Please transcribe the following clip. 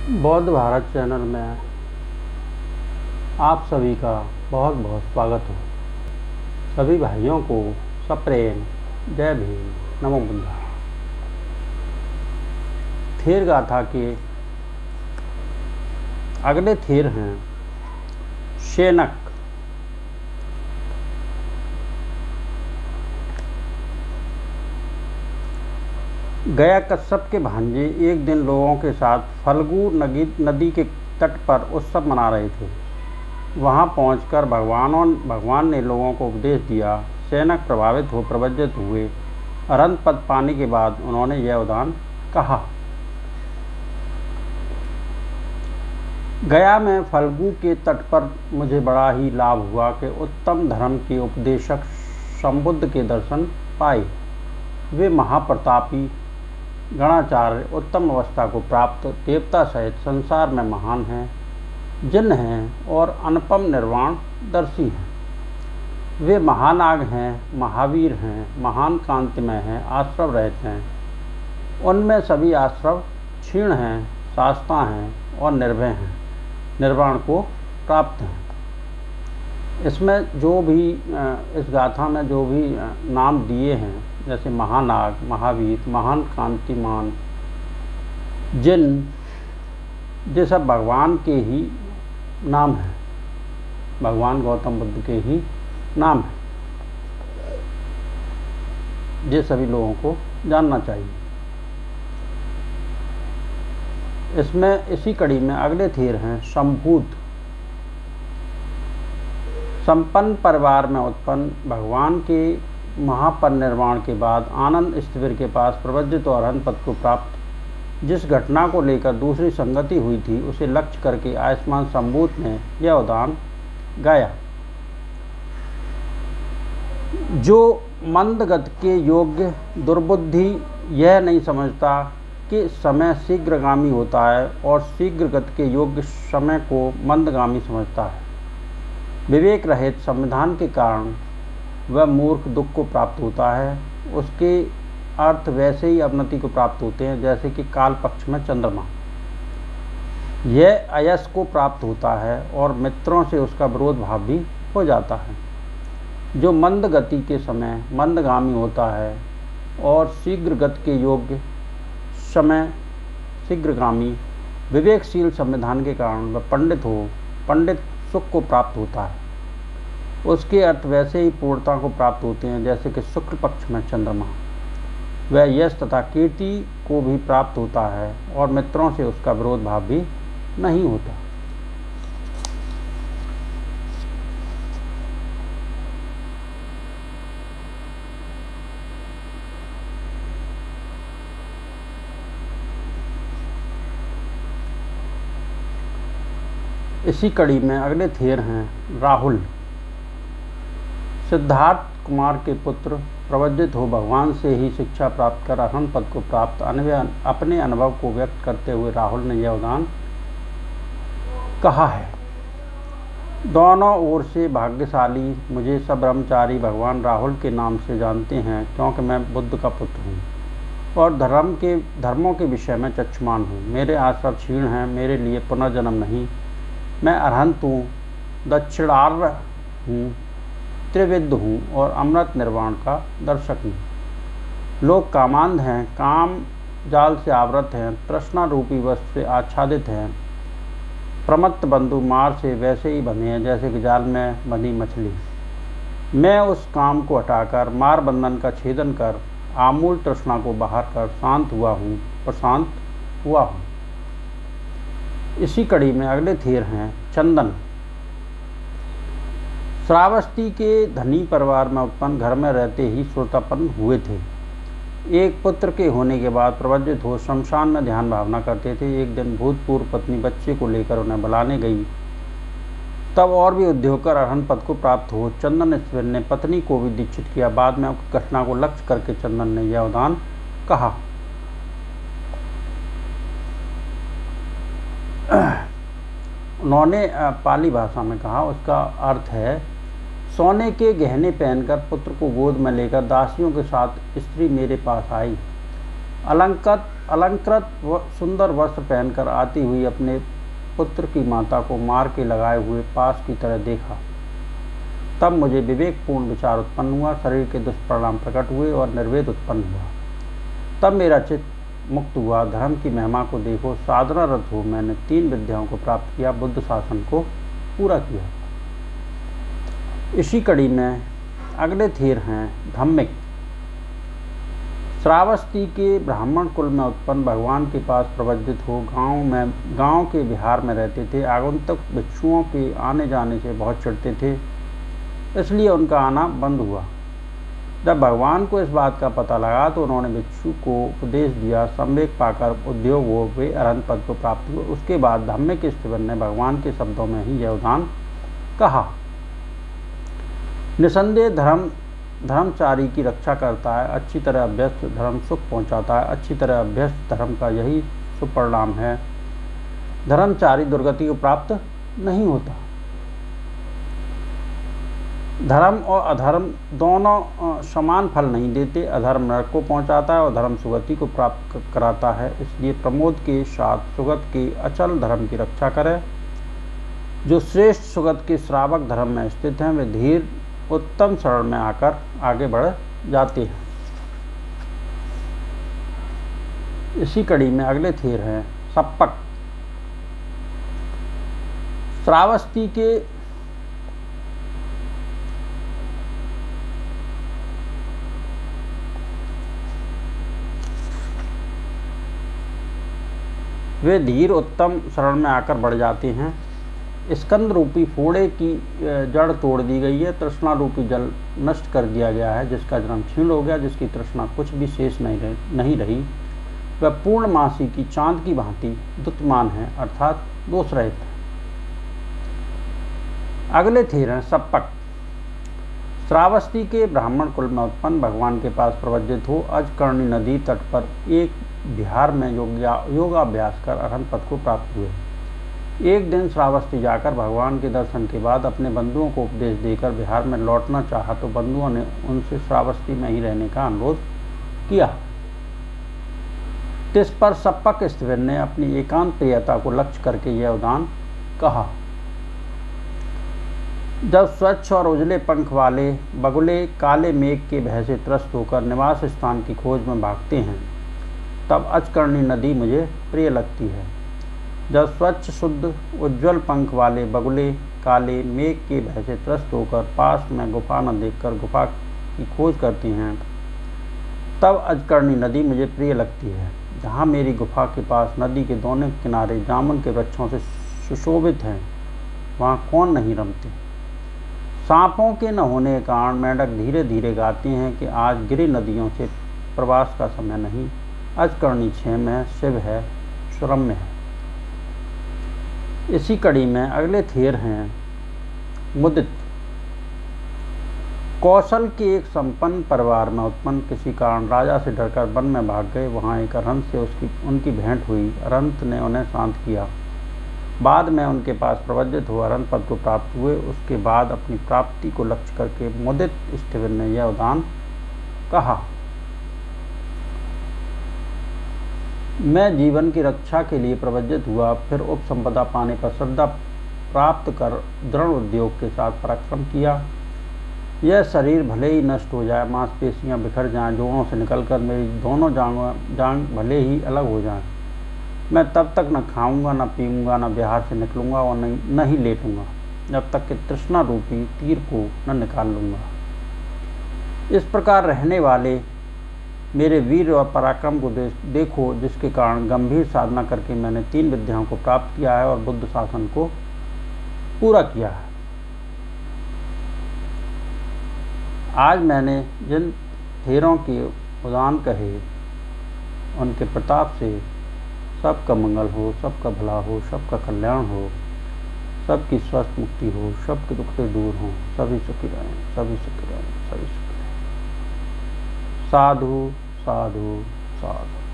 बौद्ध भारत चैनल में आप सभी का बहुत बहुत स्वागत हो। सभी भाइयों को सप्रेम जय भीम नमो बुद्धा। थेर गाथा के अगले थेर हैं शेनक। गया कश्यप के भांजे एक दिन लोगों के साथ फल्गु नदी के तट पर उत्सव मना रहे थे। वहां पहुंचकर भगवान ने लोगों को उपदेश दिया। शेनक प्रभावित हो प्रवज्जित हुए। अरहंत पद पाने के बाद उन्होंने यह उदान कहा। गया में फल्गु के तट पर मुझे बड़ा ही लाभ हुआ कि उत्तम धर्म के उपदेशक संबुद्ध के दर्शन पाए। वे महाप्रतापी गणाचार्य उत्तम अवस्था को प्राप्त देवता सहित संसार में महान हैं, जिन हैं और अनुपम निर्वाण दर्शी हैं। वे महानाग हैं, महावीर हैं, महान कांतिमय हैं, आश्रव रहित हैं। उनमें सभी आश्रव क्षीण हैं, शास्ता हैं और निर्भय हैं, निर्वाण को प्राप्त हैं। इसमें जो भी इस गाथा में जो भी नाम दिए हैं, जैसे महानाग, महावीर, महान कांतिमान, जिन, ये सब भगवान के ही नाम हैं, भगवान गौतम बुद्ध के ही नाम हैं। ये सभी लोगों को जानना चाहिए। इसमें इसी कड़ी में अगले थेर हैं संभूत। संपन्न परिवार में उत्पन्न भगवान के महापरिनिर्वाण के बाद आनंद स्थिविर के पास प्रवज्जित और अरहंत पद को प्राप्त जिस घटना को लेकर दूसरी संगति हुई थी, उसे लक्ष्य करके आयुष्मान संभूत ने यह उदान गाया। जो मंद गति के योग्य दुर्बुद्धि यह नहीं समझता कि समय शीघ्रगामी होता है और शीघ्र गति के योग्य समय को मंदगामी समझता है। विवेक रहित संविधान के कारण वह मूर्ख दुख को प्राप्त होता है। उसके अर्थ वैसे ही अवनति को प्राप्त होते हैं जैसे कि काल पक्ष में चंद्रमा। यह अयस को प्राप्त होता है और मित्रों से उसका विरोध भाव भी हो जाता है। जो मंद गति के समय मंदगामी होता है और शीघ्र गति के योग्य समय शीघ्रगामी, विवेकशील संविधान के कारण वह पंडित सुख को प्राप्त होता है। उसके अर्थ वैसे ही पूर्णता को प्राप्त होते हैं जैसे कि शुक्ल पक्ष में चंद्रमा। वह यश तथा कीर्ति को भी प्राप्त होता है और मित्रों से उसका विरोध भाव भी नहीं होता। इसी कड़ी में अगले थेर हैं राहुल। सिद्धार्थ कुमार के पुत्र प्रवज्जित हो भगवान से ही शिक्षा प्राप्त कर अरहंत पद को प्राप्त अपने अनुभव को व्यक्त करते हुए राहुल ने यह उदान कहा है। दोनों ओर से भाग्यशाली मुझे सब ब्रह्मचारी भगवान राहुल के नाम से जानते हैं, क्योंकि मैं बुद्ध का पुत्र हूँ और धर्मों के विषय में चक्षुमान हूँ। मेरे आश्रव क्षीण हैं, मेरे लिए पुनर्जन्म नहीं। मैं अरहंत हूँ, दक्षिणार्य हूँ, त्रिविद्ध हूँ और अमृत निर्वाण का दर्शक हूँ। लोग कामांध हैं, काम जाल से आवृत हैं, तृष्णा रूपी वस्त्र से आच्छादित हैं। प्रमत्त बंधु मार से वैसे ही बंधे हैं जैसे कि जाल में बंधी मछली। मैं उस काम को हटाकर मार बंधन का छेदन कर आमूल तृष्णा को बाहर कर प्रशांत हुआ हूँ। इसी कड़ी में अगले थेर हैं चंदन। श्रावस्ती के धनी परिवार में उत्पन्न, घर में रहते ही श्रोतापन्न हुए थे। एक पुत्र के होने के बाद प्रवज्जित हो शमशान में ध्यान भावना करते थे। एक दिन भूतपूर्व पत्नी बच्चे को लेकर उन्हें बुलाने गई। तब और भी उद्योग कर अरहंत पद को प्राप्त हो चंदन स्थिविर ने पत्नी को भी दीक्षित किया। बाद में उक्त घटना को लक्ष्य करके चंदन ने यह उदान कहा। उन्होंने पाली भाषा में कहा। उसका अर्थ है, सोने के गहने पहनकर पुत्र को गोद में लेकर दासियों के साथ स्त्री मेरे पास आई। अलंकृत सुंदर वस्त्र पहनकर आती हुई अपने पुत्र की माता को मार के लगाए हुए पास की तरह देखा। तब मुझे विवेकपूर्ण विचार उत्पन्न हुआ, शरीर के दुष्परिणाम प्रकट हुए और निर्वेद उत्पन्न हुआ। तब मेरा चित्त मुक्त हुआ। धर्म की महिमा को देखो, साधनारत हो मैंने 3 विद्याओं को प्राप्त किया, बुद्ध शासन को पूरा किया। इसी कड़ी में अगले थेर हैं धम्मिक। श्रावस्ती के ब्राह्मण कुल में उत्पन्न, भगवान के पास प्रवज्जित हो गांव के विहार में रहते थे। आगंतुक भिक्षुओं के आने जाने से बहुत चिढ़ते थे, इसलिए उनका आना बंद हुआ। जब भगवान को इस बात का पता लगा तो उन्होंने भिक्षु को उपदेश दिया। संवेग पाकर उद्योग हो वे अरहंत पद को प्राप्त हुए। उसके बाद धम्मिक स्टीवन ने भगवान के शब्दों में ही यह उदान कहा, निसंदेह धर्मचारी की रक्षा करता है, अच्छी तरह अभ्यस्त धर्म सुख पहुंचाता है। अच्छी तरह अभ्यस्त धर्म का यही सुपरिणाम है। धर्मचारी दुर्गति को प्राप्त नहीं होता। धर्म और अधर्म दोनों समान फल नहीं देते। अधर्म नरक को पहुंचाता है और धर्म सुगति को प्राप्त कराता है। इसलिए प्रमोद के साथ सुगत के अचल धर्म की रक्षा करें। जो श्रेष्ठ सुगत के श्रावक धर्म में स्थित हैं वे धीर उत्तम शरण में आकर आगे बढ़ जाते हैं। इसी कड़ी में अगले थेर हैं सप्पक। श्रावस्ती के वे धीर उत्तम शरण में आकर बढ़ जाते हैं। स्कंद रूपी फोड़े की जड़ तोड़ दी गई है। तृष्णा रूपी जल नष्ट कर दिया गया है। जिसका जन्म क्षीण हो गया, जिसकी तृष्णा कुछ भी शेष नहीं रही, वह पूर्णमासी की चांद की भांति दुत्मान है, अर्थात दोष रहित है। अगले थेर हैं सप्पक। श्रावस्ती के ब्राह्मण कुल में उत्पन्न, भगवान के पास प्रवज्जित हो अजकर्णी नदी तट पर एक बिहार में योगाभ्यास कर अरहंत पद को प्राप्त हुए। एक दिन श्रावस्ती जाकर भगवान के दर्शन के बाद अपने बंधुओं को उपदेश देकर बिहार में लौटना चाहा तो बंधुओं ने उनसे श्रावस्ती में ही रहने का अनुरोध किया। इस पर सप्पक स्टीवन ने अपनी एकांत प्रियता को लक्ष्य करके यह उदान कहा, जब स्वच्छ और उजले पंख वाले बगुले काले मेघ के भय से त्रस्त होकर निवास स्थान की खोज में भागते हैं, तब अजकर्णी नदी मुझे प्रिय लगती है। जब स्वच्छ शुद्ध उज्ज्वल पंख वाले बगुले काले मेघ के भय से त्रस्त होकर पास में गुफा न देखकर गुफा की खोज करती हैं, तब अजकर्णी नदी मुझे प्रिय लगती है। जहाँ मेरी गुफा के पास नदी के दोनों किनारे जामुन के वृक्षों से सुशोभित हैं, वहाँ कौन नहीं रमते। सांपों के न होने के कारण मेंढक धीरे धीरे गाती हैं कि आज गिरी नदियों से प्रवास का समय नहीं। अजकर्णी क्षेम है, शिव है, सुरम्य है। इसी कड़ी में अगले थेर हैं मुदित। कौशल के एक संपन्न परिवार में उत्पन्न, किसी कारण राजा से डरकर वन में भाग गए। वहाँ एक अरहंत से उनकी भेंट हुई। अरहंत ने उन्हें शांत किया। बाद में उनके पास प्रवज्जित हो अरहंत पद को प्राप्त हुए। उसके बाद अपनी प्राप्ति को लक्ष्य करके मुदित स्टीवन ने यह उदान कहा, मैं जीवन की रक्षा के लिए प्रवज्जित हुआ, फिर उपसंपदा पाने पर श्रद्धा प्राप्त कर दृढ़ उद्योग के साथ पराक्रम किया। यह शरीर भले ही नष्ट हो जाए, मांसपेशियां बिखर जाएं, जोड़ों से निकलकर मेरी दोनों जांग भले ही अलग हो जाएं, मैं तब तक न खाऊंगा, न पीऊंगा, न बिहार से निकलूंगा और न ही लेटूंगा, जब तक कि तृष्णा रूपी तीर को न निकाल लूंगा। इस प्रकार रहने वाले मेरे वीर और पराक्रम को देखो, जिसके कारण गंभीर साधना करके मैंने 3 विद्याओं को प्राप्त किया है और बुद्ध शासन को पूरा किया है। आज मैंने जिन थेरों के उदान कहे, उनके प्रताप से सबका मंगल हो, सबका भला हो, सबका कल्याण हो, सबकी स्वस्थ मुक्ति हो, सबके दुख से दूर हो, सभी सुखी रहें, सभी सुखी रहें, सभी सुखी रहें। साधु साधु साधु।